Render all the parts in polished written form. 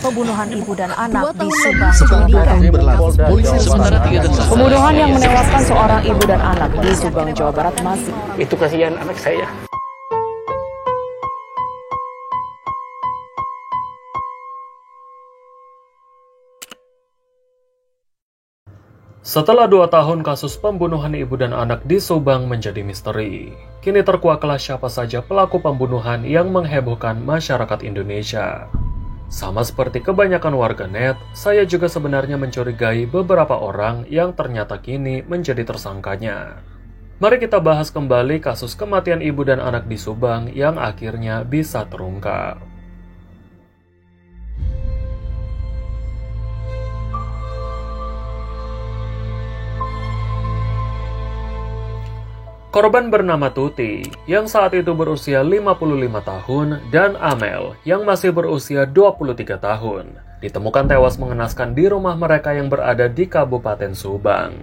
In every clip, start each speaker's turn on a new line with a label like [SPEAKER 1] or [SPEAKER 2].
[SPEAKER 1] Pembunuhan ibu dan anak di
[SPEAKER 2] Setelah
[SPEAKER 1] Subang.
[SPEAKER 2] 2 tahun berlalu, polisi
[SPEAKER 3] Sementara 3 tersangka
[SPEAKER 1] Pembunuhan yang menewaskan seorang ibu dan anak di Subang, Jawa Barat masih.
[SPEAKER 3] itu kasihan anak saya.
[SPEAKER 4] Setelah 2 tahun kasus pembunuhan ibu dan anak di Subang menjadi misteri, kini terkuaklah siapa saja pelaku pembunuhan yang menghebohkan masyarakat Indonesia. Sama seperti kebanyakan warganet, saya juga sebenarnya mencurigai beberapa orang yang ternyata kini menjadi tersangkanya. Mari kita bahas kembali kasus kematian ibu dan anak di Subang yang akhirnya bisa terungkap. Korban bernama Tuti, yang saat itu berusia 55 tahun, dan Amel, yang masih berusia 23 tahun, ditemukan tewas mengenaskan di rumah mereka yang berada di Kabupaten Subang.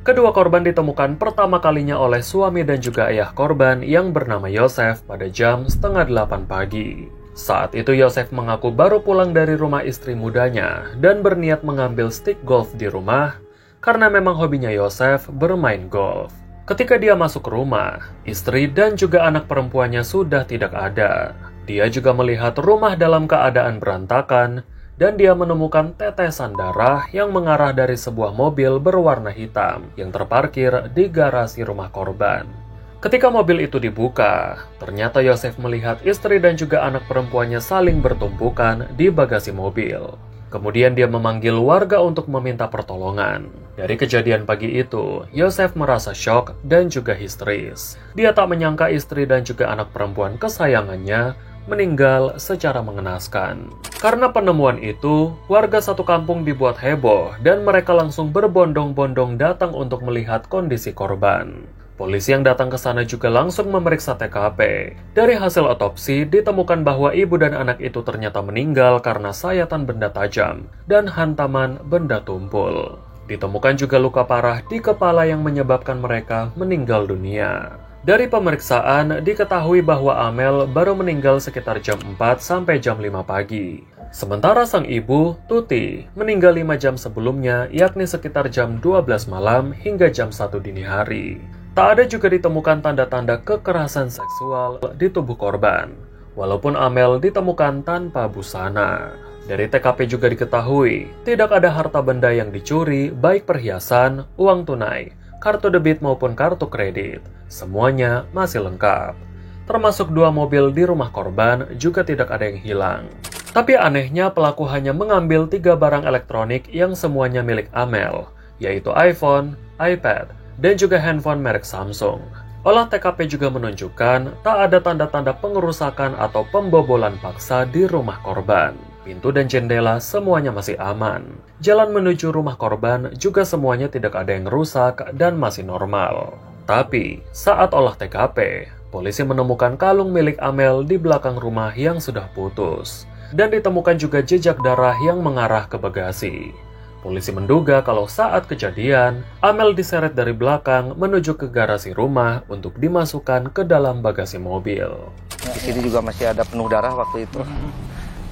[SPEAKER 4] Kedua korban ditemukan pertama kalinya oleh suami dan juga ayah korban yang bernama Yosef pada jam 7:30 pagi. Saat itu Yosef mengaku baru pulang dari rumah istri mudanya dan berniat mengambil stick golf di rumah karena memang hobinya Yosef bermain golf. Ketika dia masuk ke rumah, istri dan juga anak perempuannya sudah tidak ada. Dia juga melihat rumah dalam keadaan berantakan dan dia menemukan tetesan darah yang mengarah dari sebuah mobil berwarna hitam yang terparkir di garasi rumah korban. Ketika mobil itu dibuka, ternyata Yosef melihat istri dan juga anak perempuannya saling bertumpukan di bagasi mobil. Kemudian dia memanggil warga untuk meminta pertolongan. Dari kejadian pagi itu, Yosef merasa syok dan juga histeris. Dia tak menyangka istri dan juga anak perempuan kesayangannya meninggal secara mengenaskan. Karena penemuan itu, warga satu kampung dibuat heboh dan mereka langsung berbondong-bondong datang untuk melihat kondisi korban. Polisi yang datang ke sana juga langsung memeriksa TKP. Dari hasil otopsi, ditemukan bahwa ibu dan anak itu ternyata meninggal karena sayatan benda tajam dan hantaman benda tumpul. Ditemukan juga luka parah di kepala yang menyebabkan mereka meninggal dunia. Dari pemeriksaan, diketahui bahwa Amel baru meninggal sekitar jam 4 sampai jam 5 pagi. Sementara sang ibu, Tuti, meninggal 5 jam sebelumnya, yakni sekitar jam 12 malam hingga jam 1 dini hari. Tak ada juga ditemukan tanda-tanda kekerasan seksual di tubuh korban, walaupun Amel ditemukan tanpa busana. Dari TKP juga diketahui, tidak ada harta benda yang dicuri, baik perhiasan, uang tunai, kartu debit maupun kartu kredit. Semuanya masih lengkap. Termasuk 2 mobil di rumah korban juga tidak ada yang hilang. Tapi anehnya pelaku hanya mengambil 3 barang elektronik yang semuanya milik Amel, yaitu iPhone, iPad, dan juga handphone merek Samsung. Olah TKP juga menunjukkan tak ada tanda-tanda pengerusakan atau pembobolan paksa di rumah korban. Pintu dan jendela semuanya masih aman. Jalan menuju rumah korban juga semuanya tidak ada yang rusak dan masih normal. Tapi, saat olah TKP, polisi menemukan kalung milik Amel di belakang rumah yang sudah putus. Dan ditemukan juga jejak darah yang mengarah ke bagasi. Polisi menduga kalau saat kejadian, Amel diseret dari belakang menuju ke garasi rumah untuk dimasukkan ke dalam bagasi mobil.
[SPEAKER 5] Di sini juga masih ada penuh darah waktu itu,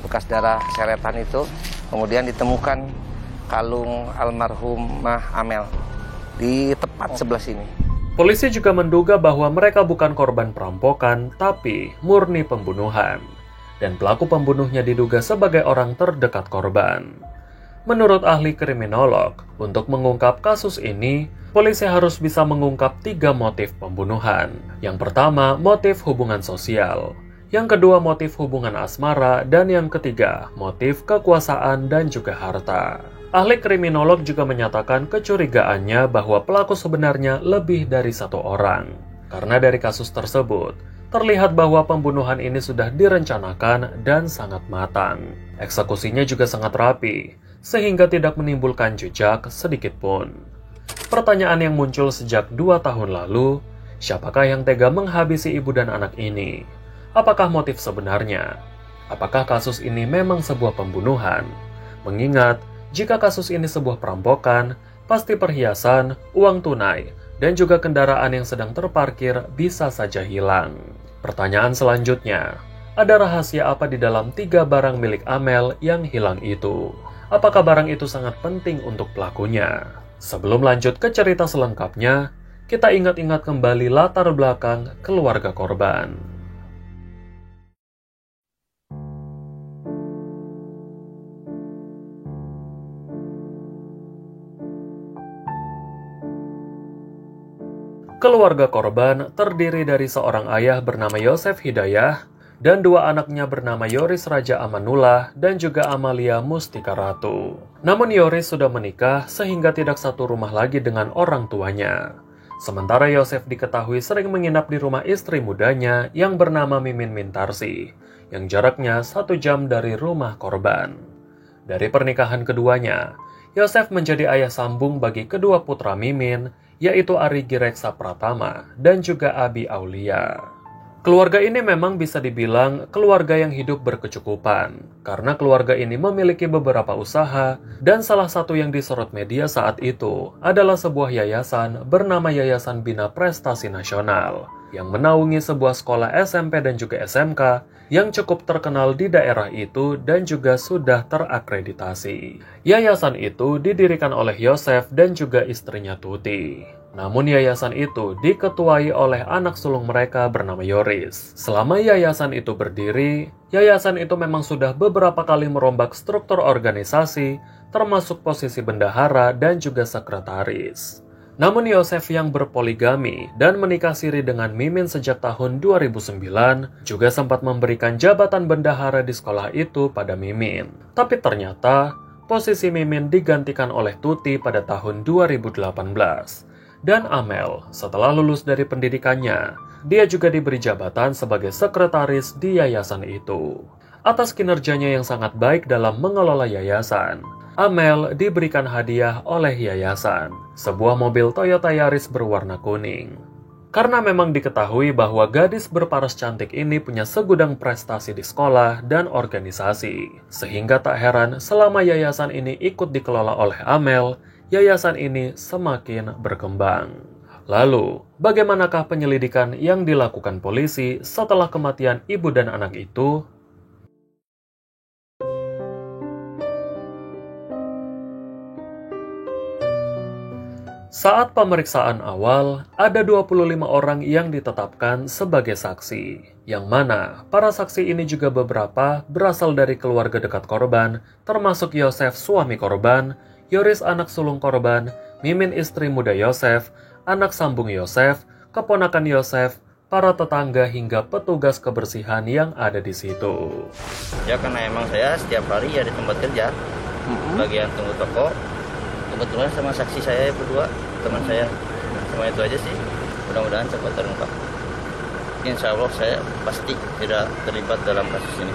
[SPEAKER 5] bekas darah seretan itu. Kemudian ditemukan kalung almarhumah Amel di tepat sebelah sini.
[SPEAKER 4] Polisi juga menduga bahwa mereka bukan korban perampokan, tapi murni pembunuhan. Dan pelaku pembunuhnya diduga sebagai orang terdekat korban. Menurut ahli kriminolog, untuk mengungkap kasus ini, polisi harus bisa mengungkap 3 motif pembunuhan. Yang pertama, motif hubungan sosial. Yang kedua, motif hubungan asmara. Dan yang ketiga, motif kekuasaan dan juga harta. Ahli kriminolog juga menyatakan kecurigaannya bahwa pelaku sebenarnya lebih dari 1 orang. Karena dari kasus tersebut, terlihat bahwa pembunuhan ini sudah direncanakan dan sangat matang. Eksekusinya juga sangat rapi, sehingga tidak menimbulkan jejak sedikit pun. Pertanyaan yang muncul sejak 2 tahun lalu, siapakah yang tega menghabisi ibu dan anak ini? Apakah motif sebenarnya? Apakah kasus ini memang sebuah pembunuhan? Mengingat, jika kasus ini sebuah perampokan, pasti perhiasan, uang tunai, dan juga kendaraan yang sedang terparkir bisa saja hilang. Pertanyaan selanjutnya, ada rahasia apa di dalam 3 barang milik Amel yang hilang itu? Apakah barang itu sangat penting untuk pelakunya? Sebelum lanjut ke cerita selengkapnya, kita ingat-ingat kembali latar belakang keluarga korban. Keluarga korban terdiri dari seorang ayah bernama Yosef Hidayah dan 2 anaknya bernama Yoris Raja Amanullah dan juga Amalia Mustika Ratu. Namun Yoris sudah menikah sehingga tidak satu rumah lagi dengan orang tuanya. Sementara Yosef diketahui sering menginap di rumah istri mudanya yang bernama Mimin Mintarsi, yang jaraknya 1 jam dari rumah korban. Dari pernikahan keduanya, Yosef menjadi ayah sambung bagi kedua putra Mimin, yaitu Ari Gireksa Pratama dan juga Abi Aulia. Keluarga ini memang bisa dibilang keluarga yang hidup berkecukupan, karena keluarga ini memiliki beberapa usaha, dan salah satu yang disorot media saat itu adalah sebuah yayasan bernama Yayasan Bina Prestasi Nasional, yang menaungi sebuah sekolah SMP dan juga SMK yang cukup terkenal di daerah itu dan juga sudah terakreditasi. Yayasan itu didirikan oleh Yosef dan juga istrinya Tuti. Namun yayasan itu diketuai oleh anak sulung mereka bernama Yoris. Selama yayasan itu berdiri, yayasan itu memang sudah beberapa kali merombak struktur organisasi, termasuk posisi bendahara dan juga sekretaris. Namun Yosef yang berpoligami dan menikah siri dengan Mimin sejak tahun 2009 juga sempat memberikan jabatan bendahara di sekolah itu pada Mimin. Tapi ternyata posisi Mimin digantikan oleh Tuti pada tahun 2018. Dan Amel, setelah lulus dari pendidikannya, dia juga diberi jabatan sebagai sekretaris di yayasan itu. Atas kinerjanya yang sangat baik dalam mengelola yayasan, Amel diberikan hadiah oleh yayasan, sebuah mobil Toyota Yaris berwarna kuning. Karena memang diketahui bahwa gadis berparas cantik ini punya segudang prestasi di sekolah dan organisasi, sehingga tak heran selama yayasan ini ikut dikelola oleh Amel, yayasan ini semakin berkembang. Lalu, bagaimanakah penyelidikan yang dilakukan polisi setelah kematian ibu dan anak itu? Saat pemeriksaan awal, ada 25 orang yang ditetapkan sebagai saksi, yang mana para saksi ini juga beberapa berasal dari keluarga dekat korban, termasuk Yosef suami korban, Yoris anak sulung korban, Mimin istri muda Yosef, anak sambung Yosef, keponakan Yosef, para tetangga hingga petugas kebersihan yang ada di situ.
[SPEAKER 2] Ya karena emang saya setiap hari ya di tempat kerja, bagian tunggu toko. Kebetulan sama saksi saya berdua, teman saya. Cuma itu aja sih, mudah-mudahan cepat terungkap. Insya Allah saya pasti tidak terlibat dalam kasus ini.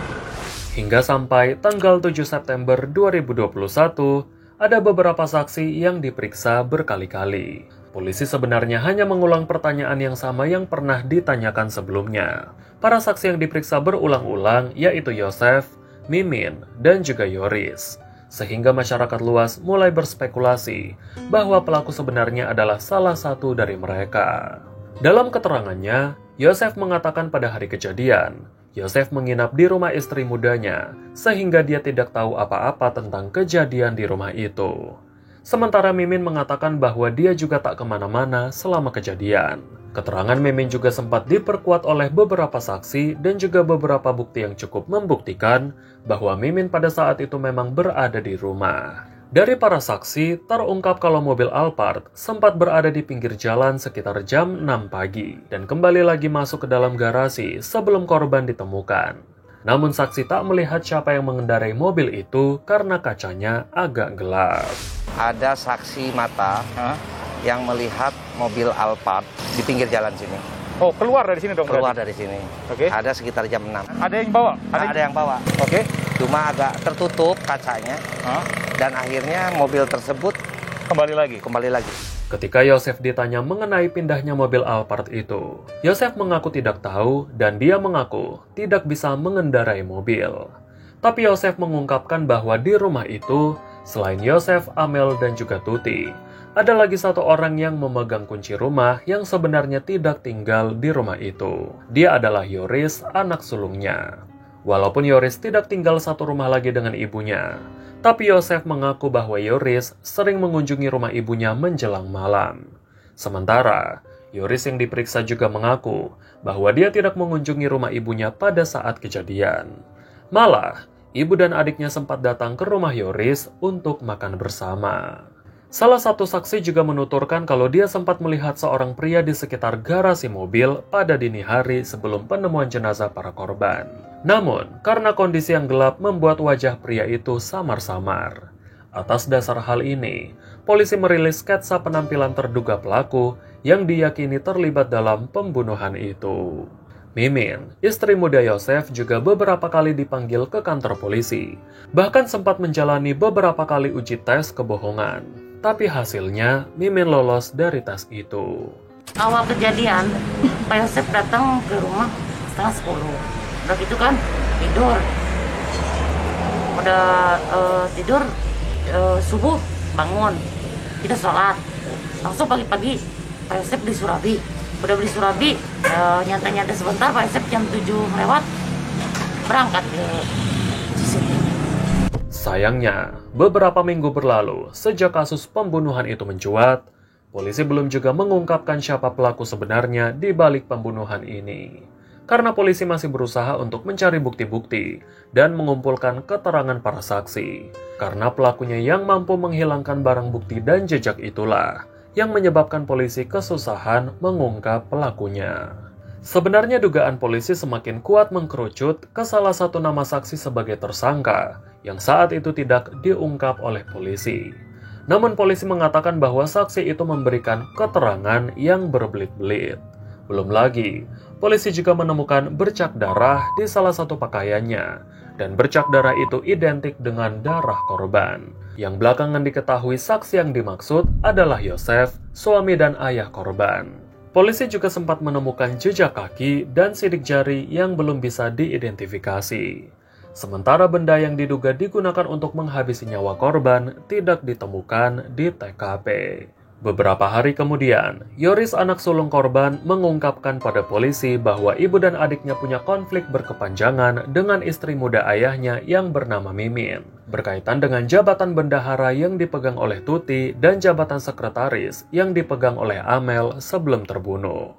[SPEAKER 4] Hingga sampai tanggal 7 September 2021, ada beberapa saksi yang diperiksa berkali-kali. Polisi sebenarnya hanya mengulang pertanyaan yang sama yang pernah ditanyakan sebelumnya. Para saksi yang diperiksa berulang-ulang yaitu Yosef, Mimin, dan juga Yoris. Sehingga masyarakat luas mulai berspekulasi bahwa pelaku sebenarnya adalah salah satu dari mereka. Dalam keterangannya, Yosef mengatakan pada hari kejadian, Yosef menginap di rumah istri mudanya, sehingga dia tidak tahu apa-apa tentang kejadian di rumah itu. Sementara Mimin mengatakan bahwa dia juga tak kemana-mana selama kejadian. Keterangan Mimin juga sempat diperkuat oleh beberapa saksi dan juga beberapa bukti yang cukup membuktikan bahwa Mimin pada saat itu memang berada di rumah. Dari para saksi, terungkap kalau mobil Alphard sempat berada di pinggir jalan sekitar jam 6 pagi dan kembali lagi masuk ke dalam garasi sebelum korban ditemukan. Namun saksi tak melihat siapa yang mengendarai mobil itu karena kacanya agak gelap.
[SPEAKER 5] Ada saksi mata yang melihat mobil Alphard di pinggir jalan sini.
[SPEAKER 6] Oh, keluar dari sini dong?
[SPEAKER 5] Keluar
[SPEAKER 6] berarti?
[SPEAKER 5] dari sini.
[SPEAKER 6] Oke.
[SPEAKER 5] Ada sekitar jam 6.
[SPEAKER 6] Ada yang bawa?
[SPEAKER 5] Ada yang bawa.
[SPEAKER 6] Oke.
[SPEAKER 5] Cuma agak tertutup kacanya. Dan akhirnya mobil tersebut
[SPEAKER 6] Kembali lagi?
[SPEAKER 5] kembali lagi.
[SPEAKER 4] Ketika Yosef ditanya mengenai pindahnya mobil Alphard itu, Yosef mengaku tidak tahu dan dia mengaku tidak bisa mengendarai mobil. Tapi Yosef mengungkapkan bahwa di rumah itu, selain Yosef, Amel, dan juga Tuti, ada lagi satu orang yang memegang kunci rumah yang sebenarnya tidak tinggal di rumah itu. Dia adalah Yoris, anak sulungnya. Walaupun Yoris tidak tinggal satu rumah lagi dengan ibunya, tapi Yosef mengaku bahwa Yoris sering mengunjungi rumah ibunya menjelang malam. Sementara, Yoris yang diperiksa juga mengaku bahwa dia tidak mengunjungi rumah ibunya pada saat kejadian. Malah, ibu dan adiknya sempat datang ke rumah Yoris untuk makan bersama. Salah satu saksi juga menuturkan kalau dia sempat melihat seorang pria di sekitar garasi mobil pada dini hari sebelum penemuan jenazah para korban. Namun, karena kondisi yang gelap membuat wajah pria itu samar-samar. Atas dasar hal ini, polisi merilis sketsa penampilan terduga pelaku yang diyakini terlibat dalam pembunuhan itu. Mimin, istri muda Yosef, juga beberapa kali dipanggil ke kantor polisi. Bahkan sempat menjalani beberapa kali uji tes kebohongan. Tapi hasilnya, Mimin lolos dari tes itu.
[SPEAKER 7] Awal kejadian, Pak Yosef datang ke rumah setengah 10. Udah gitu kan, tidur. Udah tidur, subuh bangun. Kita sholat. Langsung pagi-pagi, Pak Yosef di Surabi. Udah beli Surabi, nyantai-nyantai sebentar, Pak Yosef jam 7 lewat, berangkat ke Cisewu.
[SPEAKER 4] Sayangnya, beberapa minggu berlalu sejak kasus pembunuhan itu mencuat, polisi belum juga mengungkapkan siapa pelaku sebenarnya di balik pembunuhan ini. Karena polisi masih berusaha untuk mencari bukti-bukti dan mengumpulkan keterangan para saksi. Karena pelakunya yang mampu menghilangkan barang bukti dan jejak itulah yang menyebabkan polisi kesusahan mengungkap pelakunya. Sebenarnya dugaan polisi semakin kuat mengkerucut ke salah satu nama saksi sebagai tersangka yang saat itu tidak diungkap oleh polisi. Namun polisi mengatakan bahwa saksi itu memberikan keterangan yang berbelit-belit. Belum lagi, polisi juga menemukan bercak darah di salah satu pakaiannya, dan bercak darah itu identik dengan darah korban. Yang belakangan diketahui saksi yang dimaksud adalah Yosef, suami dan ayah korban. Polisi juga sempat menemukan jejak kaki dan sidik jari yang belum bisa diidentifikasi. Sementara benda yang diduga digunakan untuk menghabisi nyawa korban tidak ditemukan di TKP. Beberapa hari kemudian, Yoris, anak sulung korban, mengungkapkan pada polisi bahwa ibu dan adiknya punya konflik berkepanjangan dengan istri muda ayahnya yang bernama Mimin, berkaitan dengan jabatan bendahara yang dipegang oleh Tuti dan jabatan sekretaris yang dipegang oleh Amel sebelum terbunuh.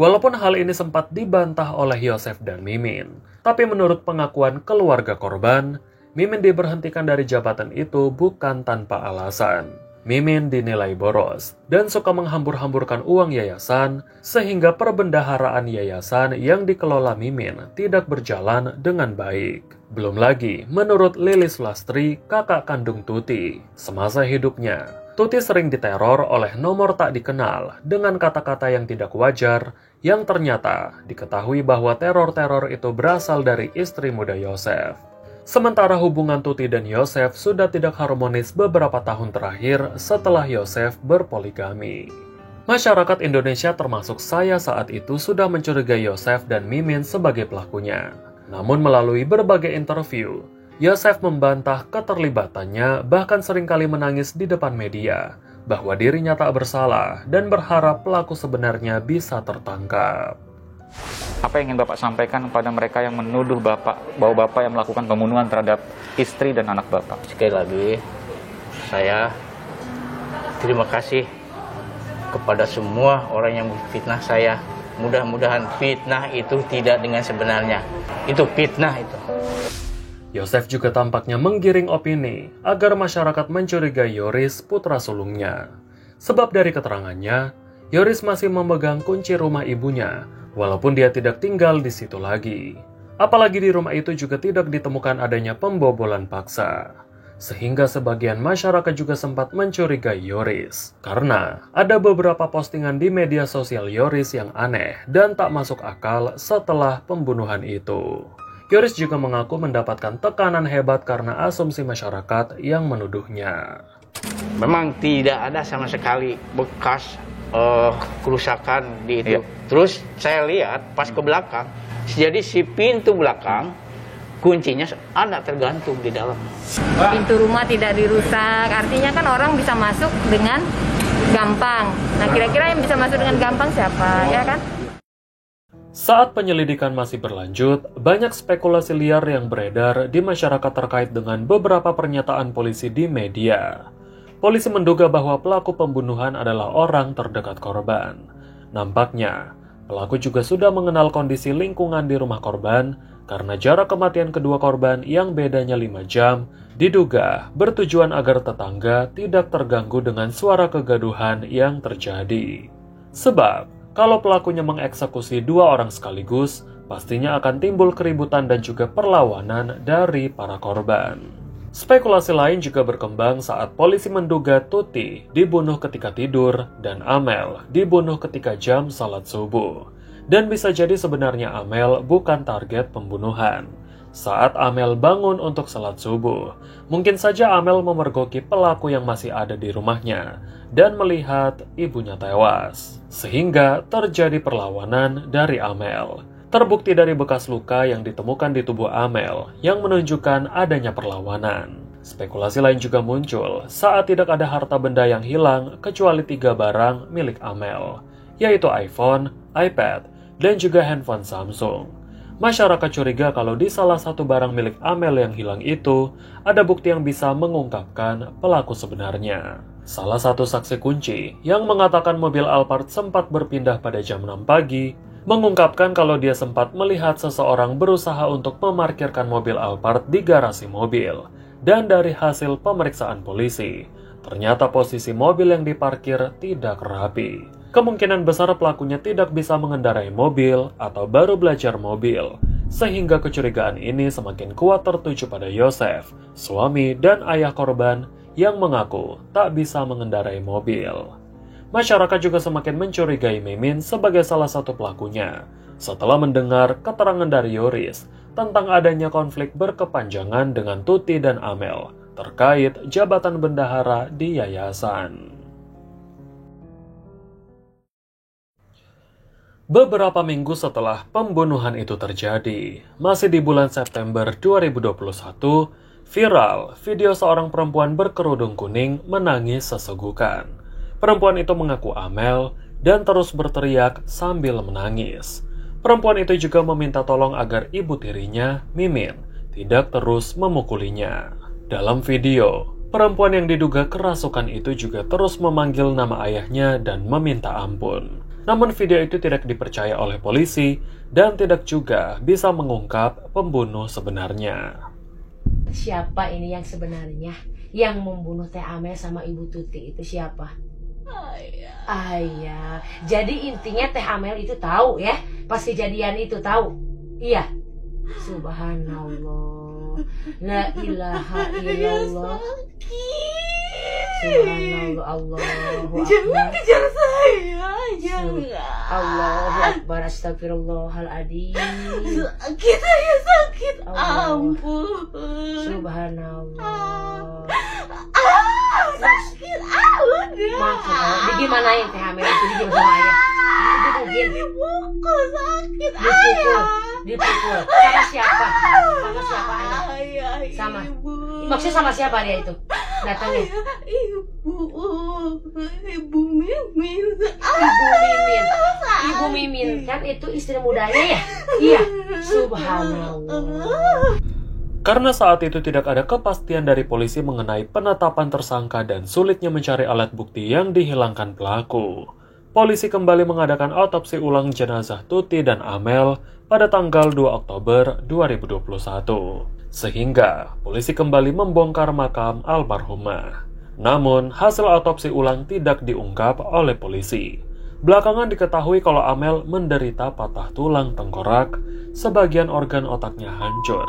[SPEAKER 4] Walaupun hal ini sempat dibantah oleh Yosef dan Mimin, tapi menurut pengakuan keluarga korban, Mimin diberhentikan dari jabatan itu bukan tanpa alasan. Mimin dinilai boros dan suka menghambur-hamburkan uang yayasan sehingga perbendaharaan yayasan yang dikelola Mimin tidak berjalan dengan baik. Belum lagi, menurut Lilis Lastri, kakak kandung Tuti, semasa hidupnya, Tuti sering diteror oleh nomor tak dikenal dengan kata-kata yang tidak wajar yang ternyata diketahui bahwa teror-teror itu berasal dari istri muda Yosef. Sementara hubungan Tuti dan Yosef sudah tidak harmonis beberapa tahun terakhir setelah Yosef berpoligami. Masyarakat Indonesia termasuk saya saat itu sudah mencurigai Yosef dan Mimin sebagai pelakunya. Namun melalui berbagai interview, Yosef membantah keterlibatannya, bahkan seringkali menangis di depan media bahwa dirinya tak bersalah dan berharap pelaku sebenarnya bisa tertangkap.
[SPEAKER 6] Apa yang ingin Bapak sampaikan kepada mereka yang menuduh Bapak bahwa Bapak yang melakukan pembunuhan terhadap istri dan anak Bapak?
[SPEAKER 2] Sekali lagi, saya terima kasih kepada semua orang yang fitnah saya. Mudah-mudahan fitnah itu tidak dengan sebenarnya. Itu fitnah itu.
[SPEAKER 4] Yosef juga tampaknya menggiring opini agar masyarakat mencurigai Yoris, putra sulungnya. Sebab dari keterangannya, Yoris masih memegang kunci rumah ibunya, walaupun dia tidak tinggal di situ lagi. Apalagi di rumah itu juga tidak ditemukan adanya pembobolan paksa. Sehingga sebagian masyarakat juga sempat mencurigai Yoris. Karena ada beberapa postingan di media sosial Yoris yang aneh dan tak masuk akal setelah pembunuhan itu. Yoris juga mengaku mendapatkan tekanan hebat karena asumsi masyarakat yang menuduhnya.
[SPEAKER 2] Memang tidak ada sama sekali bekas kerusakan di itu. Terus saya lihat pas ke belakang, jadi si pintu belakang kuncinya ada tergantung di dalam.
[SPEAKER 7] Pintu rumah tidak dirusak, artinya kan orang bisa masuk dengan gampang. Nah, kira-kira yang bisa masuk dengan gampang siapa, ya kan?
[SPEAKER 4] Saat penyelidikan masih berlanjut, banyak spekulasi liar yang beredar di masyarakat terkait dengan beberapa pernyataan polisi di media. Polisi menduga bahwa pelaku pembunuhan adalah orang terdekat korban. Nampaknya, pelaku juga sudah mengenal kondisi lingkungan di rumah korban karena jarak kematian kedua korban yang bedanya 5 jam diduga bertujuan agar tetangga tidak terganggu dengan suara kegaduhan yang terjadi. Sebab, kalau pelakunya mengeksekusi 2 orang sekaligus, pastinya akan timbul keributan dan juga perlawanan dari para korban. Spekulasi lain juga berkembang saat polisi menduga Tuti dibunuh ketika tidur dan Amel dibunuh ketika jam salat subuh. Dan bisa jadi sebenarnya Amel bukan target pembunuhan. Saat Amel bangun untuk salat subuh, mungkin saja Amel memergoki pelaku yang masih ada di rumahnya dan melihat ibunya tewas, sehingga terjadi perlawanan dari Amel. Terbukti dari bekas luka yang ditemukan di tubuh Amel yang menunjukkan adanya perlawanan. Spekulasi lain juga muncul saat tidak ada harta benda yang hilang kecuali 3 barang milik Amel, yaitu iPhone, iPad, dan juga handphone Samsung. Masyarakat curiga kalau di salah satu barang milik Amel yang hilang itu ada bukti yang bisa mengungkapkan pelaku sebenarnya. Salah satu saksi kunci yang mengatakan mobil Alphard sempat berpindah pada jam 6 pagi mengungkapkan kalau dia sempat melihat seseorang berusaha untuk memarkirkan mobil Alphard di garasi mobil. Dan dari hasil pemeriksaan polisi, ternyata posisi mobil yang diparkir tidak rapi. Kemungkinan besar pelakunya tidak bisa mengendarai mobil atau baru belajar mobil, sehingga kecurigaan ini semakin kuat tertuju pada Yosef, suami dan ayah korban yang mengaku tak bisa mengendarai mobil. Masyarakat juga semakin mencurigai Mimin sebagai salah satu pelakunya, setelah mendengar keterangan dari Yoris tentang adanya konflik berkepanjangan dengan Tuti dan Amel terkait jabatan bendahara di yayasan. Beberapa minggu setelah pembunuhan itu terjadi, masih di bulan September 2021, viral video seorang perempuan berkerudung kuning menangis sesegukan. Perempuan itu mengaku Amel dan terus berteriak sambil menangis. Perempuan itu juga meminta tolong agar ibu tirinya, Mimin, tidak terus memukulinya. Dalam video, perempuan yang diduga kerasukan itu juga terus memanggil nama ayahnya dan meminta ampun. Namun video itu tidak dipercaya oleh polisi dan tidak juga bisa mengungkap pembunuh sebenarnya.
[SPEAKER 8] Siapa ini yang sebenarnya? Yang membunuh Teh Amel sama Ibu Tuti itu siapa? Ayah. Jadi intinya Teh Amel itu tahu ya? Pas kejadian itu tahu? Iya. Subhanallah. La ilaha illallah. Subhanallah, Allahu Akbar.
[SPEAKER 7] Jangan kejar saya, jangan.
[SPEAKER 8] Allahu Akbar, astagfirullahaladzim.
[SPEAKER 7] Sakit, saya sakit. Ampun.
[SPEAKER 8] Subhanallah.
[SPEAKER 7] Sakit. Udah.
[SPEAKER 8] Maaf, digimanain Teh Amel itu dijam sama ayah.
[SPEAKER 7] Dipukul, sakit.
[SPEAKER 8] Dipukul. Sama siapa? Sama siapa ayah? Sama.
[SPEAKER 7] Ibu.
[SPEAKER 8] Maksudnya sama siapa dia itu? Datangnya.
[SPEAKER 7] Ibu Mimin.
[SPEAKER 8] Ibu Mimin kan itu istri mudanya ya? Iya. Subhanallah.
[SPEAKER 4] Karena saat itu tidak ada kepastian dari polisi mengenai penetapan tersangka dan sulitnya mencari alat bukti yang dihilangkan pelaku, polisi kembali mengadakan autopsi ulang jenazah Tuti dan Amel pada tanggal 2 Oktober 2021. Sehingga polisi kembali membongkar makam almarhumah. Namun, hasil autopsi ulang tidak diungkap oleh polisi. Belakangan diketahui kalau Amel menderita patah tulang tengkorak, sebagian organ otaknya hancur,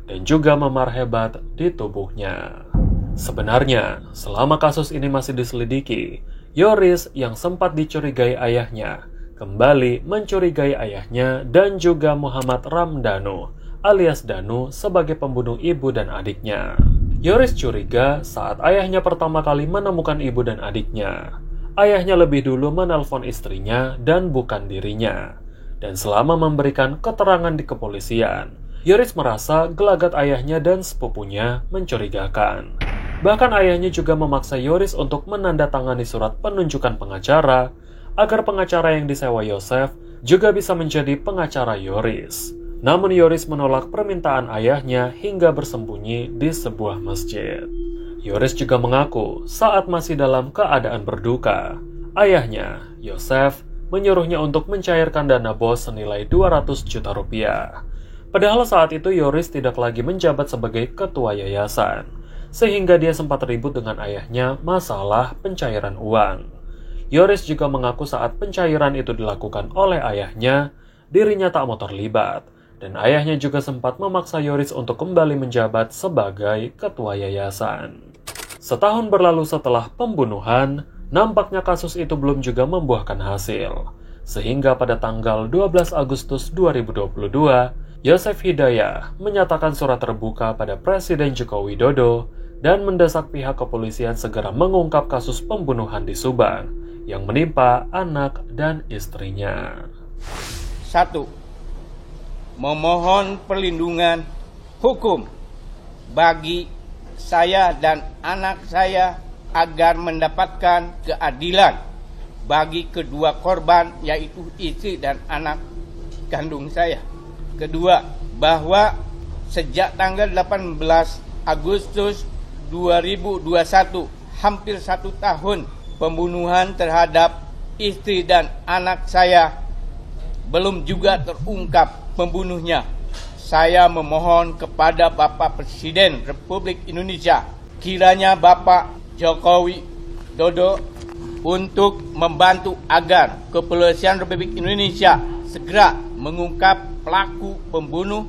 [SPEAKER 4] dan juga memar hebat di tubuhnya. Sebenarnya, selama kasus ini masih diselidiki, Yoris yang sempat dicurigai ayahnya, kembali mencurigai ayahnya dan juga Muhammad Ramdhanu alias Danu sebagai pembunuh ibu dan adiknya. Yoris curiga saat ayahnya pertama kali menemukan ibu dan adiknya. Ayahnya lebih dulu menelpon istrinya dan bukan dirinya. Dan selama memberikan keterangan di kepolisian, Yoris merasa gelagat ayahnya dan sepupunya mencurigakan. Bahkan ayahnya juga memaksa Yoris untuk menandatangani surat penunjukan pengacara agar pengacara yang disewa Yosef juga bisa menjadi pengacara Yoris. Namun Yoris menolak permintaan ayahnya hingga bersembunyi di sebuah masjid. Yoris juga mengaku saat masih dalam keadaan berduka, ayahnya, Yosef, menyuruhnya untuk mencairkan dana bos senilai 200 juta rupiah. Padahal saat itu Yoris tidak lagi menjabat sebagai ketua yayasan, sehingga dia sempat ribut dengan ayahnya masalah pencairan uang. Yoris juga mengaku saat pencairan itu dilakukan oleh ayahnya, dirinya tak mau terlibat, dan ayahnya juga sempat memaksa Yoris untuk kembali menjabat sebagai ketua yayasan. Setahun berlalu setelah pembunuhan, nampaknya kasus itu belum juga membuahkan hasil. Sehingga pada tanggal 12 Agustus 2022, Yosef Hidayah menyatakan surat terbuka pada Presiden Joko Widodo dan mendesak pihak kepolisian segera mengungkap kasus pembunuhan di Subang yang menimpa anak dan istrinya.
[SPEAKER 9] 1. Memohon perlindungan hukum bagi saya dan anak saya agar mendapatkan keadilan bagi kedua korban, yaitu istri dan anak kandung saya. Kedua, bahwa sejak tanggal 18 Agustus 2021, hampir 1 tahun pembunuhan terhadap istri dan anak saya, belum juga terungkap pembunuhnya. Saya memohon kepada Bapak Presiden Republik Indonesia, kiranya Bapak Jokowi Dodo untuk membantu agar Kepolisian Republik Indonesia segera mengungkap pelaku pembunuh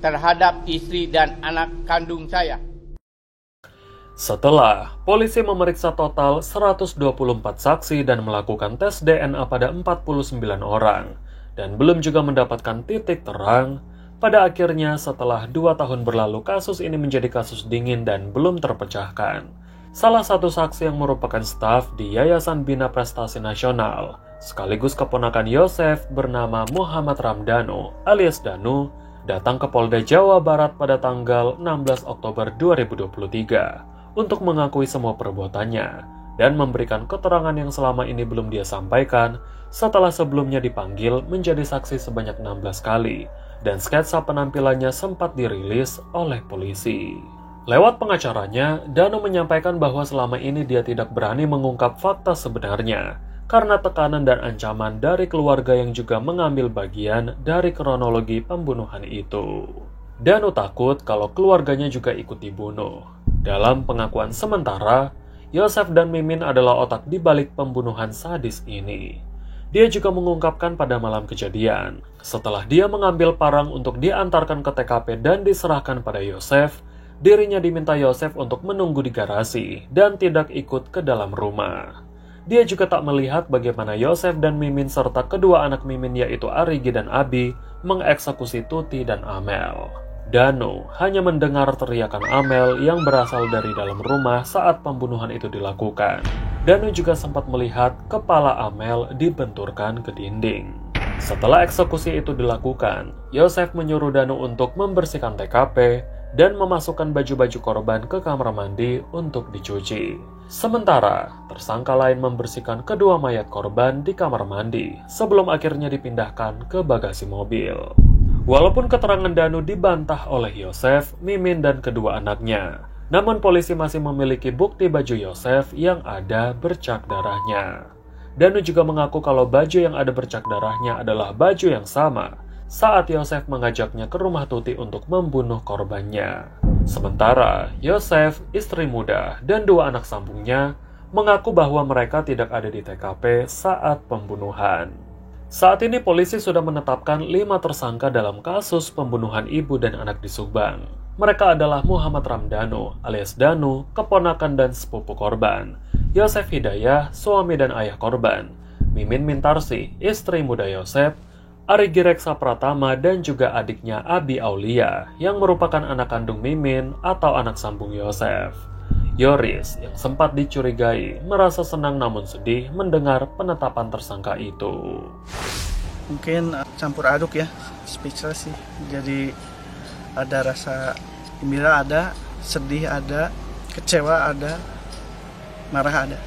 [SPEAKER 9] terhadap istri dan anak kandung saya.
[SPEAKER 4] Setelah polisi memeriksa total 124 saksi dan melakukan tes DNA pada 49 orang, dan belum juga mendapatkan titik terang, pada akhirnya setelah 2 tahun berlalu kasus ini menjadi kasus dingin dan belum terpecahkan. Salah satu saksi yang merupakan staf di Yayasan Bina Prestasi Nasional, sekaligus keponakan Yosef bernama Muhammad Ramdano alias Danu, datang ke Polda Jawa Barat pada tanggal 16 Oktober 2023 untuk mengakui semua perbuatannya dan memberikan keterangan yang selama ini belum dia sampaikan setelah sebelumnya dipanggil menjadi saksi sebanyak 16 kali dan sketsa penampilannya sempat dirilis oleh polisi. Lewat pengacaranya, Danu menyampaikan bahwa selama ini dia tidak berani mengungkap fakta sebenarnya karena tekanan dan ancaman dari keluarga yang juga mengambil bagian dari kronologi pembunuhan itu. Danu takut kalau keluarganya juga ikut dibunuh. Dalam pengakuan sementara, Yosef dan Mimin adalah otak di balik pembunuhan sadis ini. Dia juga mengungkapkan pada malam kejadian, setelah dia mengambil parang untuk diantarkan ke TKP dan diserahkan pada Yosef, dirinya diminta Yosef untuk menunggu di garasi dan tidak ikut ke dalam rumah. Dia juga tak melihat bagaimana Yosef dan Mimin serta kedua anak Mimin yaitu Arigi dan Abi mengeksekusi Tuti dan Amel. Danu hanya mendengar teriakan Amel yang berasal dari dalam rumah saat pembunuhan itu dilakukan. Danu juga sempat melihat kepala Amel dibenturkan ke dinding. Setelah eksekusi itu dilakukan, Yosef menyuruh Danu untuk membersihkan TKP dan memasukkan baju-baju korban ke kamar mandi untuk dicuci. Sementara, tersangka lain membersihkan kedua mayat korban di kamar mandi sebelum akhirnya dipindahkan ke bagasi mobil. Walaupun keterangan Danu dibantah oleh Yosef, Mimin, dan kedua anaknya, namun polisi masih memiliki bukti baju Yosef yang ada bercak darahnya. Danu juga mengaku kalau baju yang ada bercak darahnya adalah baju yang sama saat Yosef mengajaknya ke rumah Tuti untuk membunuh korbannya. Sementara, Yosef, istri muda, dan 2 anak sambungnya mengaku bahwa mereka tidak ada di TKP saat pembunuhan. Saat ini polisi sudah menetapkan 5 tersangka dalam kasus pembunuhan ibu dan anak di Subang. Mereka adalah Muhammad Ramdano alias Danu, keponakan dan sepupu korban, Yosef Hidayah, suami dan ayah korban, Mimin Mintarsi, istri muda Yosef, Arigi Reksa Pratama, dan juga adiknya Abi Aulia yang merupakan anak kandung Mimin atau anak sambung Yosef. Yoris yang sempat dicurigai merasa senang namun sedih mendengar penetapan tersangka itu.
[SPEAKER 10] Mungkin campur aduk ya, speechless sih. Jadi ada rasa gembira ada, sedih ada, kecewa ada, marah ada.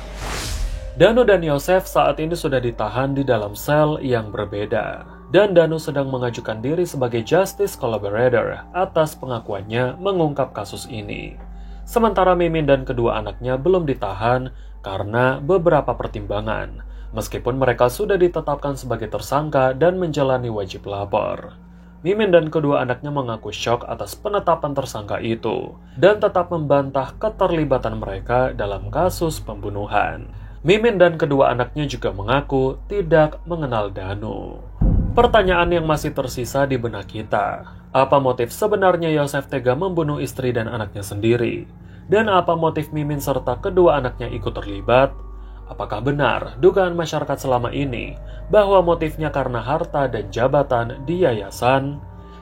[SPEAKER 4] Danu dan Yosef saat ini sudah ditahan di dalam sel yang berbeda. Dan Danu sedang mengajukan diri sebagai justice collaborator atas pengakuannya mengungkap kasus ini. Sementara Mimin dan kedua anaknya belum ditahan karena beberapa pertimbangan, meskipun mereka sudah ditetapkan sebagai tersangka dan menjalani wajib lapor. Mimin dan kedua anaknya mengaku syok atas penetapan tersangka itu dan tetap membantah keterlibatan mereka dalam kasus pembunuhan. Mimin dan kedua anaknya juga mengaku tidak mengenal Danu. Pertanyaan yang masih tersisa di benak kita, apa motif sebenarnya Yosef tega membunuh istri dan anaknya sendiri? Dan apa motif Mimin serta kedua anaknya ikut terlibat? Apakah benar dugaan masyarakat selama ini bahwa motifnya karena harta dan jabatan di yayasan?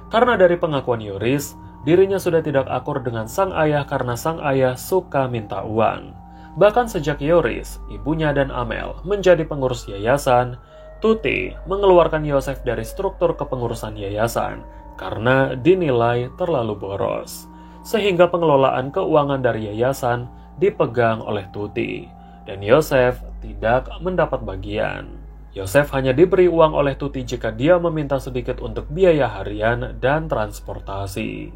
[SPEAKER 4] Karena dari pengakuan Yoris, dirinya sudah tidak akur dengan sang ayah karena sang ayah suka minta uang. Bahkan sejak Yoris, ibunya dan Amel menjadi pengurus yayasan, Tuti mengeluarkan Yosef dari struktur kepengurusan yayasan karena dinilai terlalu boros. Sehingga pengelolaan keuangan dari yayasan dipegang oleh Tuti, dan Yosef tidak mendapat bagian. Yosef hanya diberi uang oleh Tuti jika dia meminta sedikit untuk biaya harian dan transportasi.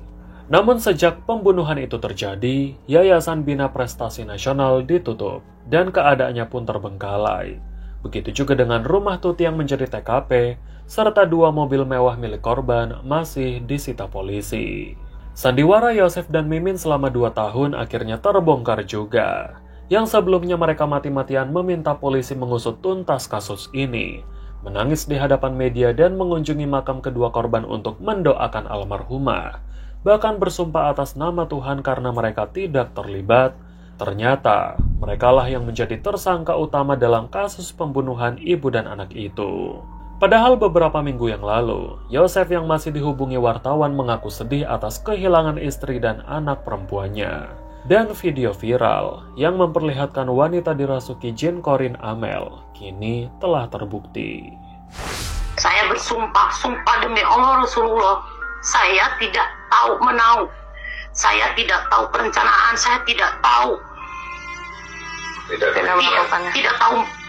[SPEAKER 4] Namun sejak pembunuhan itu terjadi, Yayasan Bina Prestasi Nasional ditutup dan keadaannya pun terbengkalai. Begitu juga dengan rumah Tuti yang menjadi TKP, serta 2 mobil mewah milik korban masih disita polisi. Sandiwara Yosef dan Mimin selama 2 tahun akhirnya terbongkar juga. Yang sebelumnya mereka mati-matian meminta polisi mengusut tuntas kasus ini, menangis di hadapan media dan mengunjungi makam kedua korban untuk mendoakan almarhumah. Bahkan bersumpah atas nama Tuhan karena mereka tidak terlibat. Ternyata merekalah yang menjadi tersangka utama dalam kasus pembunuhan ibu dan anak itu. Padahal beberapa minggu yang lalu, Yosef yang masih dihubungi wartawan mengaku sedih atas kehilangan istri dan anak perempuannya. Dan video viral yang memperlihatkan wanita dirasuki jin Korin Amel kini telah terbukti.
[SPEAKER 7] Saya bersumpah, sumpah demi Allah Rasulullah, saya tidak tahu menau, saya tidak tahu perencanaan, saya tidak tahu.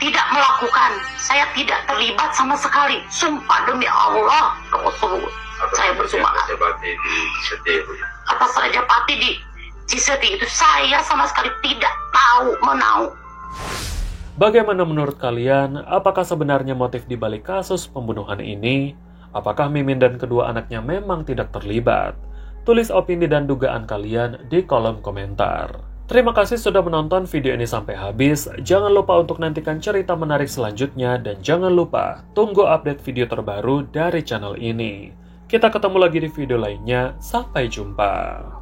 [SPEAKER 7] Tidak melakukan, saya tidak terlibat sama sekali. Sumpah demi Allah Rasulullah, saya bersumpah atas Raja Pati di Ciseti itu, saya sama sekali tidak tahu menau.
[SPEAKER 4] Bagaimana menurut kalian? Apakah sebenarnya motif di balik kasus pembunuhan ini? Apakah Mimin dan kedua anaknya memang tidak terlibat? Tulis opini dan dugaan kalian di kolom komentar. Terima kasih sudah menonton video ini sampai habis. Jangan lupa untuk nantikan cerita menarik selanjutnya dan jangan lupa tunggu update video terbaru dari channel ini. Kita ketemu lagi di video lainnya. Sampai jumpa.